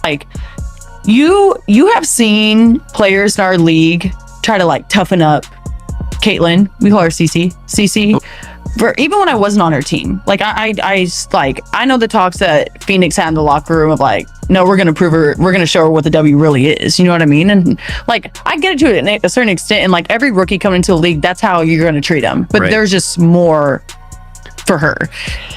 Like, you have seen players in our league try to like toughen up Caitlin. We call her CC. For even when I wasn't on her team, like I know the talks that Phoenix had in the locker room of like, no, we're gonna prove her, we're gonna show her what the W really is. You know what I mean? And like, I get it to a certain extent. And like every rookie coming into the league, that's how you're gonna treat them. But there's just more for her.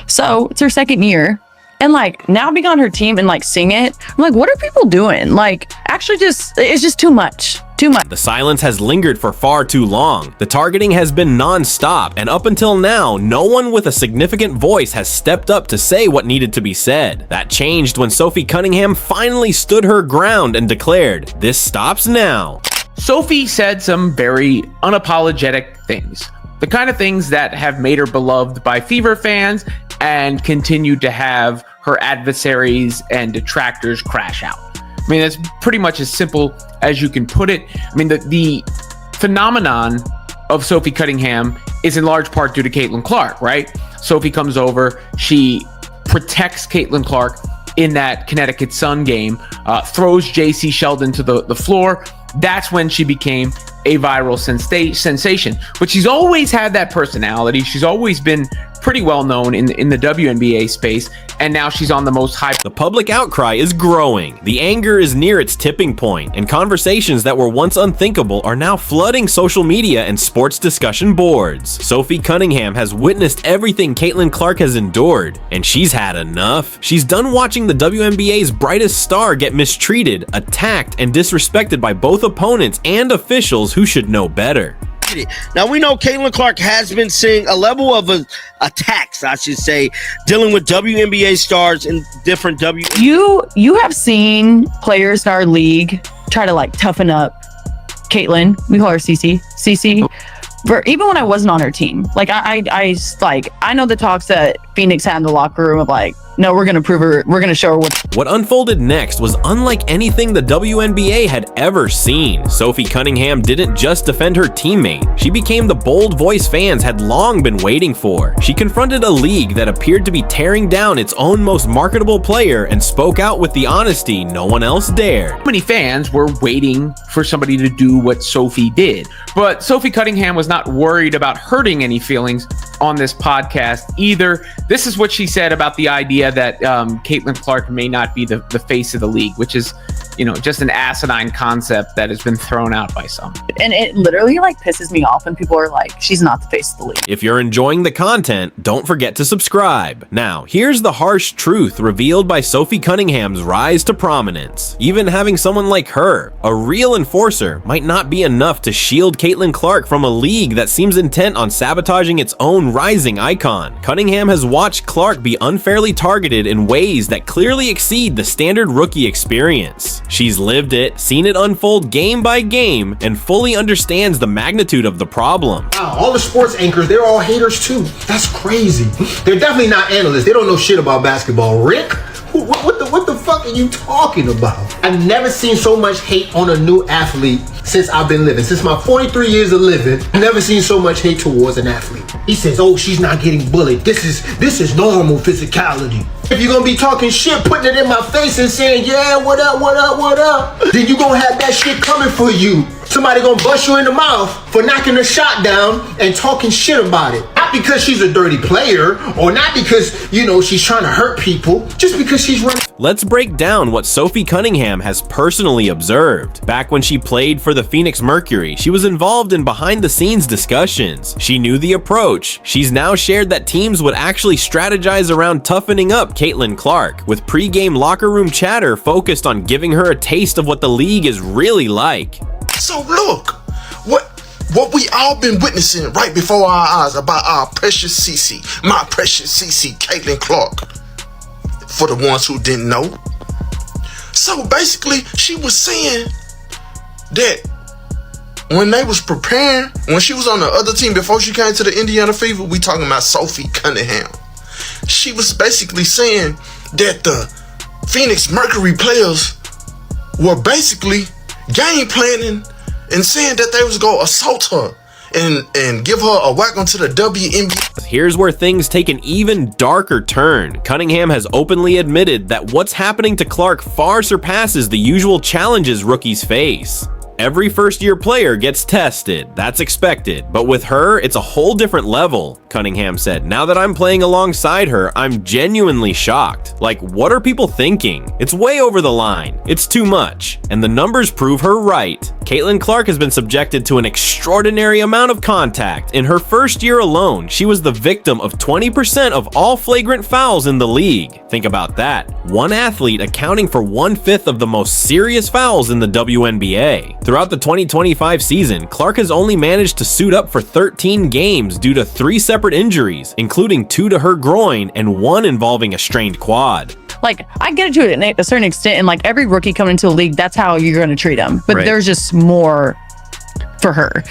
So it's her second year. And like now being on her team and like seeing it, I'm like, what are people doing? Like, actually, it's just too much. The silence has lingered for far too long. The targeting has been non-stop, and up until now, no one with a significant voice has stepped up to say what needed to be said. That changed when Sophie Cunningham finally stood her ground and declared, "This stops now." Sophie said some very unapologetic things. The kind of things that have made her beloved by Fever fans and continued to have her adversaries and detractors crash out. I mean, that's pretty much as simple as you can put it. I mean, the phenomenon of Sophie Cunningham is in large part due to Caitlin Clark, right? Sophie comes over, she protects Caitlin Clark in that Connecticut Sun game, throws JC Sheldon to the floor. That's when she became a viral sensation. But she's always had that personality. She's always been pretty well known in the WNBA space, and now she's on the most hype. The public outcry is growing. The anger is near its tipping point, and conversations that were once unthinkable are now flooding social media and sports discussion boards. Sophie Cunningham has witnessed everything Caitlin Clark has endured, and she's had enough. She's done watching the WNBA's brightest star get mistreated, attacked, and disrespected by both opponents and officials who should know better. Now, we know Caitlin Clark has been seeing a level of attacks, I should say, dealing with WNBA stars in different You have seen players in our league try to like toughen up Caitlin. We call her CC. For even when I wasn't on her team, like I know the talks that Phoenix had in the locker room of like, no, we're gonna prove her, we're gonna show her What unfolded next was unlike anything the WNBA had ever seen. Sophie Cunningham didn't just defend her teammate, she became the bold voice fans had long been waiting for. She confronted a league that appeared to be tearing down its own most marketable player and spoke out with the honesty no one else dared. Many fans were waiting for somebody to do what Sophie did, but Sophie Cunningham was not worried about hurting any feelings on this podcast either. This is what she said about the idea that Caitlin Clark may not be the face of the league, which is, you know, just an asinine concept that has been thrown out by some. And it literally like pisses me off when people are like, she's not the face of the league. If you're enjoying the content, don't forget to subscribe. Now, here's the harsh truth revealed by Sophie Cunningham's rise to prominence. Even having someone like her, a real enforcer, might not be enough to shield Caitlin Clark from a league that seems intent on sabotaging its own rising icon. Cunningham has watched Clark be unfairly targeted in ways that clearly exceed the standard rookie experience. She's lived it, seen it unfold game by game, and fully understands the magnitude of the problem. Wow, all the sports anchors, they're all haters too. That's crazy. They're definitely not analysts. They don't know shit about basketball. Rick? What the fuck are you talking about? I've never seen so much hate on a new athlete since I've been living. Since my 43 years of living, I've never seen so much hate towards an athlete. He says, oh, she's not getting bullied. This is normal physicality. If you're gonna be talking shit, putting it in my face and saying, yeah, what up, then you gonna have that shit coming for you. Somebody gonna bust you in the mouth for knocking a shot down and talking shit about it. Not because she's a dirty player, or not because, you know, she's trying to hurt people, just because she's running. Let's break down what Sophie Cunningham has personally observed. Back when she played for the Phoenix Mercury, she was involved in behind-the-scenes discussions. She knew the approach. She's now shared that teams would actually strategize around toughening up Caitlin Clark, with pre-game locker room chatter focused on giving her a taste of what the league is really like. So look, what we all been witnessing right before our eyes about our precious CC, my precious CC, Caitlin Clark, for the ones who didn't know. So basically, she was saying that when they was preparing, when she was on the other team before she came to the Indiana Fever, we talking about Sophie Cunningham. She was basically saying that the Phoenix Mercury players were basically game planning and saying that they was gonna assault her and give her a welcome to the WNBA. Here's where things take an even darker turn. Cunningham has openly admitted that what's happening to Clark far surpasses the usual challenges rookies face. Every first-year player gets tested, that's expected, but with her, it's a whole different level, Cunningham said. Now that I'm playing alongside her, I'm genuinely shocked. Like, what are people thinking? It's way over the line. It's too much. And the numbers prove her right. Caitlin Clark has been subjected to an extraordinary amount of contact. In her first year alone, she was the victim of 20% of all flagrant fouls in the league. Think about that. One athlete accounting for 1/5 of the most serious fouls in the WNBA. Throughout the 2025 season, Clark has only managed to suit up for 13 games due to 3 separate injuries, including 2 to her groin and 1 involving a strained quad. Like, I get it to a certain extent, and like every rookie coming into the league, that's how you're going to treat them. But there's just more for her.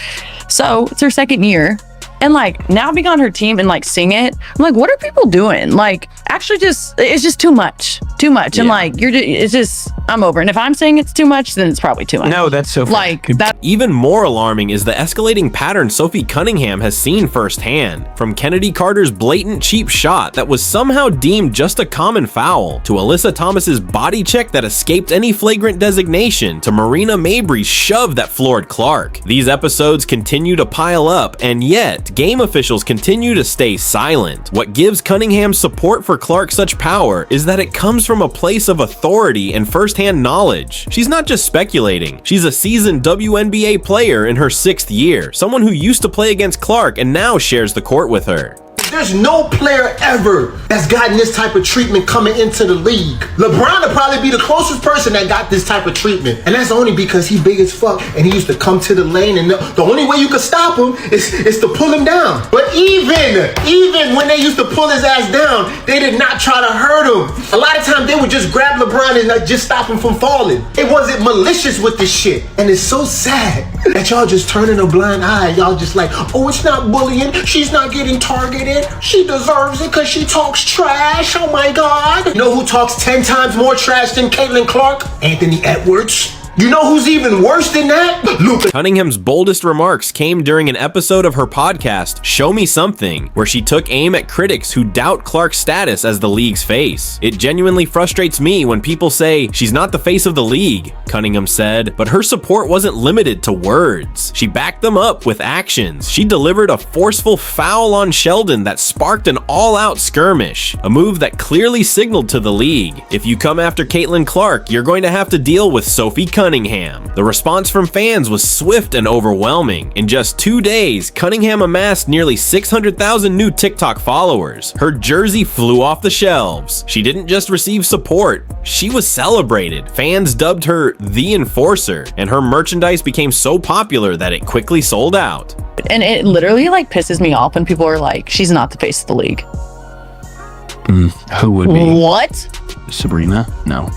So it's her second year. And like now being on her team and like seeing it, I'm like, what are people doing? Like, actually, it's just too much. And like, it's just, I'm over. And if I'm saying it's too much, then it's probably too much. No, that's so fair. Like that. Even more alarming is the escalating pattern Sophie Cunningham has seen firsthand. From Kennedy Carter's blatant cheap shot that was somehow deemed just a common foul, to Alyssa Thomas's body check that escaped any flagrant designation, to Marina Mabry's shove that floored Clark. These episodes continue to pile up, and yet game officials continue to stay silent. What gives Cunningham's support for Clark such power is that it comes from a place of authority and firsthand knowledge. She's not just speculating. She's a seasoned WNBA player in her 6th year, someone who used to play against Clark and now shares the court with her. There's no player ever that's gotten this type of treatment coming into the league. LeBron would probably be the closest person that got this type of treatment. And that's only because he big as fuck and he used to come to the lane, and the only way you could stop him is to pull him down. But even when they used to pull his ass down, they did not try to hurt him. A lot of times they would just grab LeBron and like just stop him from falling. It wasn't malicious with this shit. And it's so sad that y'all just turning a blind eye. Y'all just like, oh, it's not bullying. She's not getting targeted. She deserves it because she talks trash. Oh my God. You know who talks 10 times more trash than Caitlin Clark? Anthony Edwards. You know who's even worse than that? Luka. Cunningham's boldest remarks came during an episode of her podcast, Show Me Something, where she took aim at critics who doubt Clark's status as the league's face. It genuinely frustrates me when people say she's not the face of the league, Cunningham said, but her support wasn't limited to words. She backed them up with actions. She delivered a forceful foul on Sheldon that sparked an all-out skirmish, a move that clearly signaled to the league, if you come after Caitlin Clark, you're going to have to deal with Sophie Cunningham. The response from fans was swift and overwhelming. In just 2 days, Cunningham amassed nearly 600,000 new TikTok followers. Her jersey flew off the shelves. She didn't just receive support, she was celebrated. Fans dubbed her the Enforcer, and her merchandise became so popular that it quickly sold out. And it literally like pisses me off when people are like, she's not the face of the league. Who would be? What? Sabrina? No.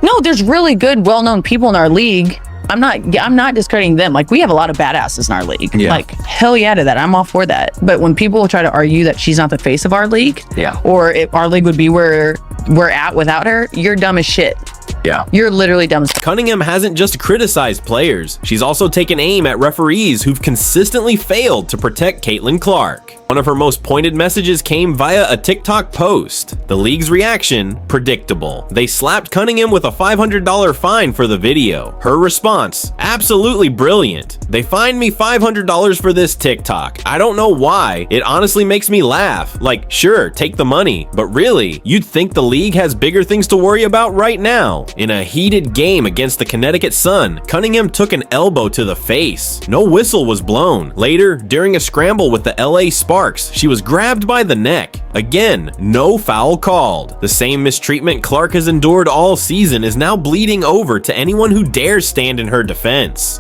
No, there's really good, well-known people in our league. I'm not discrediting them. Like, we have a lot of badasses in our league. Yeah. Like, hell yeah to that. I'm all for that. But when people try to argue that she's not the face of our league, or if our league would be where we're at without her, you're dumb as shit. Yeah. You're literally dumb as fuck. Cunningham hasn't just criticized players. She's also taken aim at referees who've consistently failed to protect Caitlin Clark. One of her most pointed messages came via a TikTok post. The league's reaction, predictable. They slapped Cunningham with a $500 fine for the video. Her response, absolutely brilliant. They fined me $500 for this TikTok. I don't know why. It honestly makes me laugh. Like, sure, take the money, but really, you'd think the league has bigger things to worry about right now. In a heated game against the Connecticut Sun, Cunningham took an elbow to the face. No whistle was blown. Later, during a scramble with the LA Sparks, she was grabbed by the neck. Again, no foul called. The same mistreatment Clark has endured all season is now bleeding over to anyone who dares stand in her defense.